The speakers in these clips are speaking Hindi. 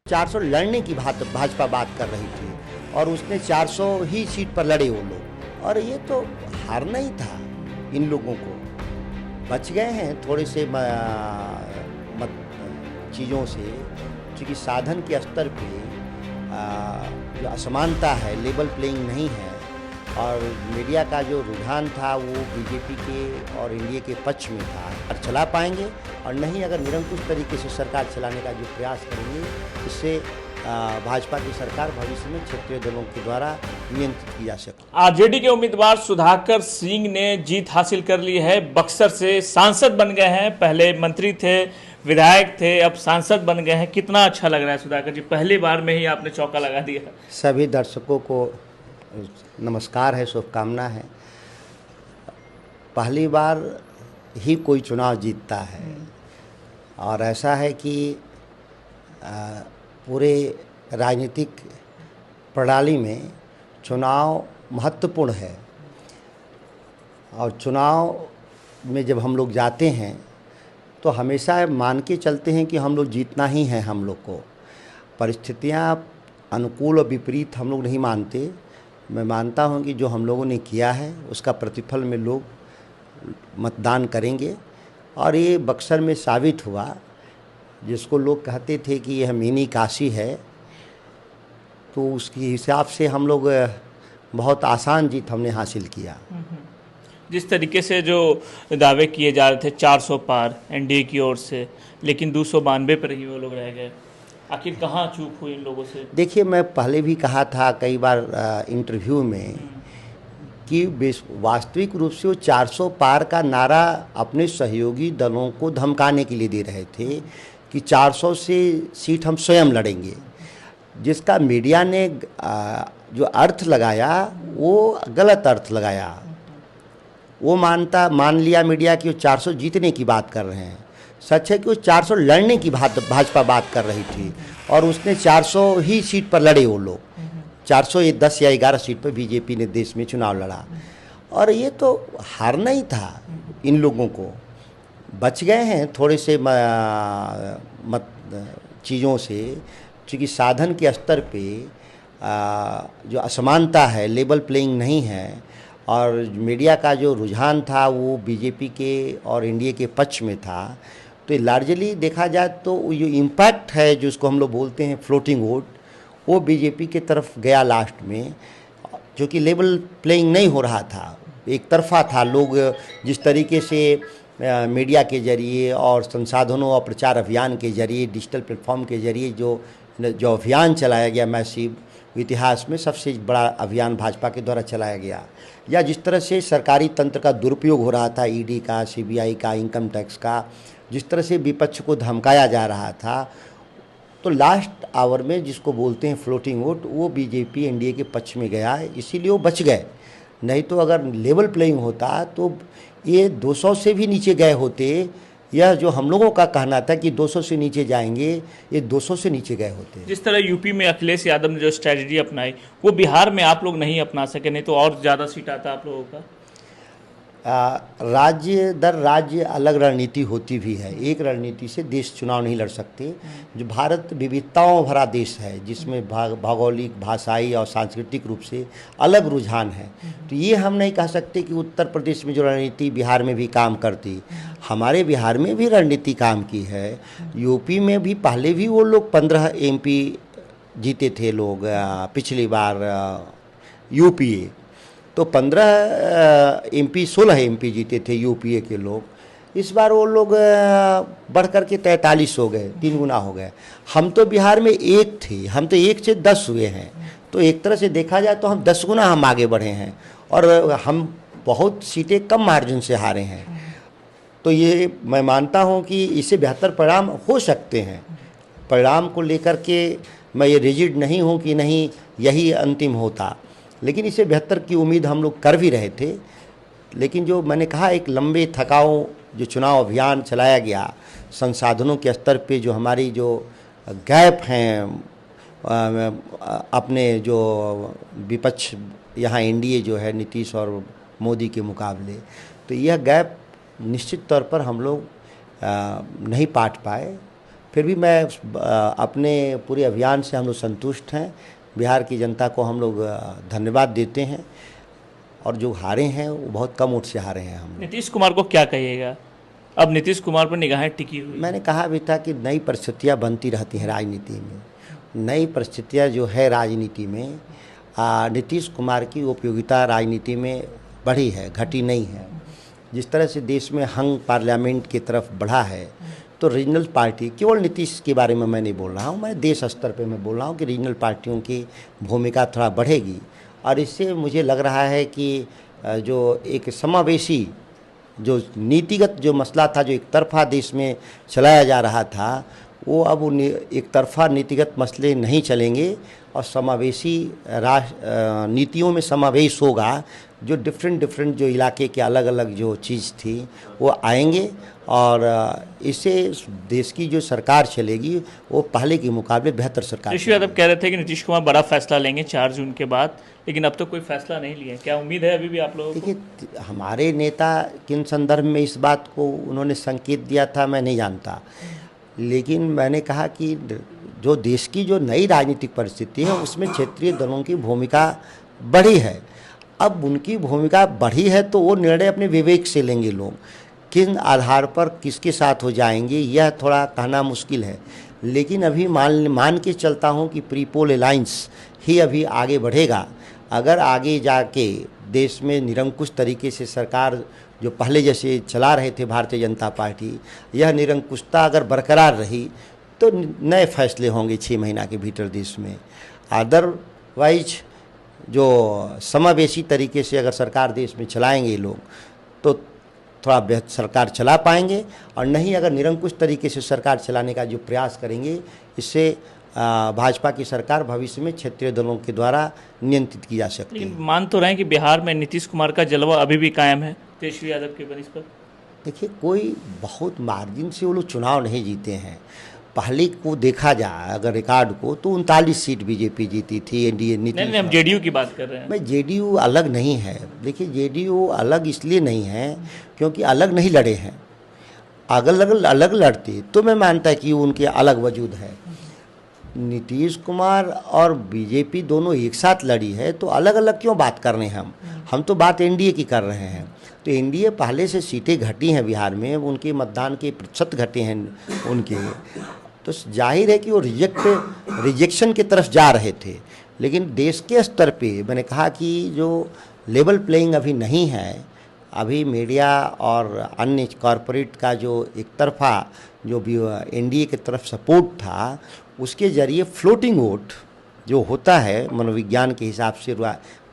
400 लड़ने की भाजपा बात कर रही थी और उसने 400 ही सीट पर लड़े वो लोग, और ये तो हारना ही था इन लोगों को। बच गए हैं थोड़े से चीज़ों से, क्योंकि साधन के स्तर पे जो असमानता है, लेवल प्लेइंग नहीं है, और मीडिया का जो रुझान था वो बीजेपी के और एनडीए के पक्ष में था। और चला पाएंगे, और नहीं अगर निरंकुश तरीके से सरकार चलाने का जो प्रयास करेंगे, इससे भाजपा की सरकार भविष्य में क्षेत्रीय दलों के द्वारा नियंत्रित की जा सके। आरजेडी के उम्मीदवार सुधाकर सिंह ने जीत हासिल कर ली है। बक्सर से सांसद बन गए हैं, पहले मंत्री थे, विधायक थे, अब सांसद बन गए हैं। कितना अच्छा लग रहा है सुधाकर जी, पहली बार में ही आपने चौका लगा दिया। सभी दर्शकों को नमस्कार है, शुभकामना है। पहली बार ही कोई चुनाव जीतता है, और ऐसा है कि पूरे राजनीतिक प्रणाली में चुनाव महत्वपूर्ण है, और चुनाव में जब हम लोग जाते हैं तो हमेशा मान के चलते हैं कि हम लोग जीतना ही है। हम लोग को परिस्थितियां अनुकूल और विपरीत हम लोग नहीं मानते। मैं मानता हूं कि जो हम लोगों ने किया है उसका प्रतिफल में लोग मतदान करेंगे, और ये बक्सर में साबित हुआ। जिसको लोग कहते थे कि यह मिनी काशी है, तो उसके हिसाब से हम लोग बहुत आसान जीत हमने हासिल किया। जिस तरीके से जो दावे किए जा रहे थे 400 पार एनडीए की ओर से, लेकिन 292 पर ही वो लोग रह गए। आखिर कहाँ चूक हुई इन लोगों से? देखिए, मैं पहले भी कहा था कई बार इंटरव्यू में कि वास्तविक रूप से वो 400 पार का नारा अपने सहयोगी दलों को धमकाने के लिए दे रहे थे कि 400 से सीट हम स्वयं लड़ेंगे। जिसका मीडिया ने जो अर्थ लगाया वो गलत अर्थ लगाया। वो मान लिया मीडिया कि वो 400 जीतने की बात कर रहे हैं। सच है कि वो 400 लड़ने की भाजपा बात कर रही थी, और उसने 400 ही सीट पर लड़े वो लोग। 410 या 11 सीट पर बीजेपी ने देश में चुनाव लड़ा, और ये तो हारना ही था इन लोगों को। बच गए हैं थोड़े से चीज़ों से, क्योंकि साधन के स्तर पे जो असमानता है, लेवल प्लेइंग नहीं है, और मीडिया का जो रुझान था वो बीजेपी के और एनडीए के पक्ष में था। तो लार्जली देखा जाए तो ये इम्पैक्ट है जो उसको हम लोग बोलते हैं फ्लोटिंग वोट, वो बीजेपी के तरफ गया लास्ट में, जो कि लेवल प्लेइंग नहीं हो रहा था, एक तरफा था। लोग जिस तरीके से मीडिया के जरिए और संसाधनों और प्रचार अभियान के जरिए, डिजिटल प्लेटफॉर्म के जरिए जो अभियान चलाया गया मैसिव, इतिहास में सबसे बड़ा अभियान भाजपा के द्वारा चलाया गया, या जिस तरह से सरकारी तंत्र का दुरुपयोग हो रहा था, ईडी का, सीबीआई का, इनकम टैक्स का, जिस तरह से विपक्ष को धमकाया जा रहा था, तो लास्ट आवर में जिसको बोलते हैं फ्लोटिंग वोट, वो बीजेपी एनडीए के पक्ष में गया, इसीलिए वो बच गए। नहीं तो अगर लेवल प्लेइंग होता तो ये 200 से भी नीचे गए होते। यह जो हम लोगों का कहना था कि 200 से नीचे जाएंगे, ये 200 से नीचे गए होते। जिस तरह यूपी में अखिलेश यादव ने जो स्ट्रेटजी अपनाई, वो बिहार में आप लोग नहीं अपना सके, नहीं तो और ज़्यादा सीट आता आप लोगों का। राज्य दर राज्य अलग रणनीति होती भी है। एक रणनीति से देश चुनाव नहीं लड़ सकते। जो भारत विविधताओं भरा देश है, जिसमें भौगोलिक, भाषाई और सांस्कृतिक रूप से अलग रुझान है, तो ये हम नहीं कह सकते कि उत्तर प्रदेश में जो रणनीति बिहार में भी काम करती। हमारे बिहार में भी रणनीति काम की है। यूपी में भी पहले भी वो लोग 15 एमपी जीते थे लोग पिछली बार यूपीए, तो 15 एमपी 16 एमपी जीते थे यूपीए के लोग। इस बार वो लोग बढ़ कर के 43 हो गए, 3 गुना हो गए। हम तो बिहार में 1 थे, हम तो 1 से 10 हुए हैं। तो एक तरह से देखा जाए तो हम 10 गुना हम आगे बढ़े हैं, और हम बहुत सीटें कम मार्जिन से हारे हैं। तो ये मैं मानता हूँ कि इससे बेहतर परिणाम हो सकते हैं। परिणाम को लेकर के मैं ये रिजिड नहीं हूँ कि नहीं यही अंतिम होता, लेकिन इससे बेहतर की उम्मीद हम लोग कर भी रहे थे। लेकिन जो मैंने कहा, एक लंबे थकाऊ जो चुनाव अभियान चलाया गया, संसाधनों के स्तर पे जो हमारी जो गैप हैं अपने जो विपक्ष यहाँ एनडीए जो है नीतीश और मोदी के मुकाबले, तो यह गैप निश्चित तौर पर हम लोग नहीं पाट पाए। फिर भी मैं अपने पूरे अभियान से हम लोग संतुष्ट हैं। बिहार की जनता को हम लोग धन्यवाद देते हैं, और जो हारे हैं वो बहुत कम वोट से हारे हैं हम लोग। नीतीश कुमार को क्या कहिएगा? अब नीतीश कुमार पर निगाहें टिकी हुई। मैंने कहा भी था कि नई परिस्थितियाँ बनती रहती हैं राजनीति में। नई परिस्थितियाँ जो है राजनीति में, नीतीश कुमार की उपयोगिता राजनीति में बढ़ी है, घटी नहीं है। जिस तरह से देश में हंग पार्लियामेंट की तरफ बढ़ा है, तो रीजनल पार्टी, केवल नीतीश के बारे में मैं नहीं बोल रहा हूँ, मैं देश स्तर पे मैं बोल रहा हूँ कि रीजनल पार्टियों की भूमिका थोड़ा बढ़ेगी। और इससे मुझे लग रहा है कि जो एक समावेशी जो नीतिगत जो मसला था, जो एक तरफा देश में चलाया जा रहा था, वो अब एक तरफा नीतिगत मसले नहीं चलेंगे, और समावेशी नीतियों में समावेश होगा। जो डिफरेंट जो इलाके के अलग अलग जो चीज़ थी वो आएंगे, और इससे देश की जो सरकार चलेगी वो पहले के मुकाबले बेहतर सरकार। ऋषि यादव कह रहे थे कि नीतीश कुमार बड़ा फैसला लेंगे 4 जून के बाद, लेकिन अब तो कोई फैसला नहीं लिया। क्या उम्मीद है अभी भी आप लोगों को? देखिए, हमारे नेता किन संदर्भ में इस बात को उन्होंने संकेत दिया था मैं नहीं जानता, लेकिन मैंने कहा कि जो देश की जो नई राजनीतिक परिस्थिति है उसमें क्षेत्रीय दलों की भूमिका बढ़ी है। अब उनकी भूमिका बढ़ी है तो वो निर्णय अपने विवेक से लेंगे लोग। किन आधार पर किसके साथ हो जाएंगे यह थोड़ा कहना मुश्किल है, लेकिन अभी मान के चलता हूँ कि प्री पोल अलायंस ही अभी आगे बढ़ेगा। अगर आगे जाके देश में निरंकुश तरीके से सरकार जो पहले जैसे चला रहे थे भारतीय जनता पार्टी, यह निरंकुशता अगर बरकरार रही तो नए फैसले होंगे 6 महीना के भीतर देश में। अदरवाइज जो समावेशी तरीके से अगर सरकार देश में चलाएंगे लोग तो थोड़ा बेहतर सरकार चला पाएंगे, और नहीं अगर निरंकुश तरीके से सरकार चलाने का जो प्रयास करेंगे, इससे भाजपा की सरकार भविष्य में क्षेत्रीय दलों के द्वारा नियंत्रित की जा सकती है। लेकिन मान तो रहे हैं कि बिहार में नीतीश कुमार का जलवा अभी भी कायम है तेजस्वी यादव के बनिश पर। देखिए, कोई बहुत मार्जिन से वो लोग चुनाव नहीं जीते हैं। पहले को देखा जाए अगर रिकॉर्ड को तो 39 सीट बीजेपी जीती थी, एनडीए नीतीश। नहीं, हम जेडीयू की बात कर रहे हैं। मैं जेडीयू अलग नहीं है। देखिए, जेडीयू अलग इसलिए नहीं है क्योंकि अलग नहीं लड़े हैं। अलग लड़ते तो मैं मानता कि उनके अलग वजूद है। नीतीश कुमार और बीजेपी दोनों एक साथ लड़ी है, तो अलग अलग क्यों बात कर रहे हैं हम तो बात एनडीए की कर रहे हैं। तो एनडीए पहले से सीटें घटी हैं बिहार में, उनके मतदान के प्रतिशत घटे हैं उनके, तो जाहिर है कि वो रिजेक्शन की तरफ जा रहे थे। लेकिन देश के स्तर पे मैंने कहा कि जो लेवल प्लेइंग अभी नहीं है, अभी मीडिया और अन्य कॉरपोरेट का जो एक तरफा जो भी एनडीए की तरफ सपोर्ट था, उसके ज़रिए फ्लोटिंग वोट जो होता है मनोविज्ञान के हिसाब से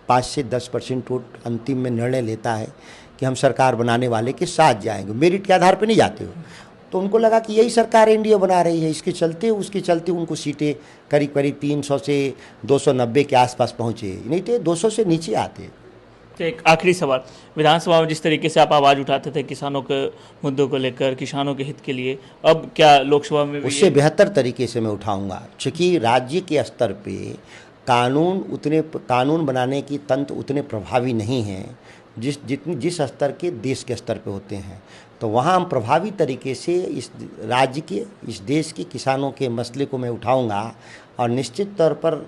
5 से 10% वोट अंतिम में निर्णय लेता है कि हम सरकार बनाने वाले के साथ जाएंगे, मेरिट के आधार पर नहीं जाते हो। तो उनको लगा कि यही सरकार एनडीए बना रही है, इसके चलते उनको सीटें करीब 300 से 290 के आसपास पहुँचे, नहीं तो 200 से नीचे आते। तो एक आखिरी सवाल, विधानसभा में जिस तरीके से आप आवाज़ उठाते थे किसानों के मुद्दों को लेकर, किसानों के हित के लिए, अब क्या लोकसभा में भी उससे बेहतर तरीके से मैं उठाऊंगा, क्योंकि राज्य के स्तर पे कानून बनाने की तंत्र उतने प्रभावी नहीं हैं जिस स्तर के देश के स्तर पे होते हैं। तो वहाँ हम प्रभावी तरीके से इस राज्य के, इस देश के किसानों के मसले को मैं उठाऊंगा, और निश्चित तौर पर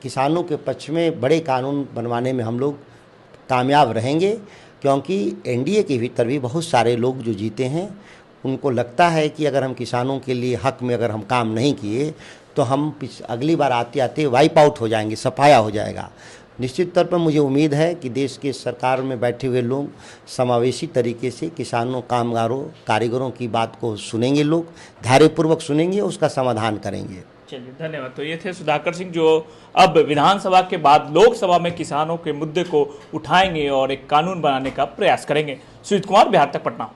किसानों के पक्ष में बड़े कानून बनवाने में हम लोग कामयाब रहेंगे, क्योंकि एनडीए के भीतर भी बहुत सारे लोग जो जीते हैं उनको लगता है कि अगर हम किसानों के लिए हक में अगर हम काम नहीं किए तो हम अगली बार आते आते वाइप आउट हो जाएंगे, सफाया हो जाएगा। निश्चित तौर पर मुझे उम्मीद है कि देश के सरकार में बैठे हुए लोग समावेशी तरीके से किसानों, कामगारों, कारीगरों की बात को सुनेंगे, लोग धैर्यपूर्वक सुनेंगे, उसका समाधान करेंगे। चलिए, धन्यवाद। तो ये थे सुधाकर सिंह, जो अब विधानसभा के बाद लोकसभा में किसानों के मुद्दे को उठाएंगे और एक कानून बनाने का प्रयास करेंगे। सुजीत कुमार, बिहार तक, पटना।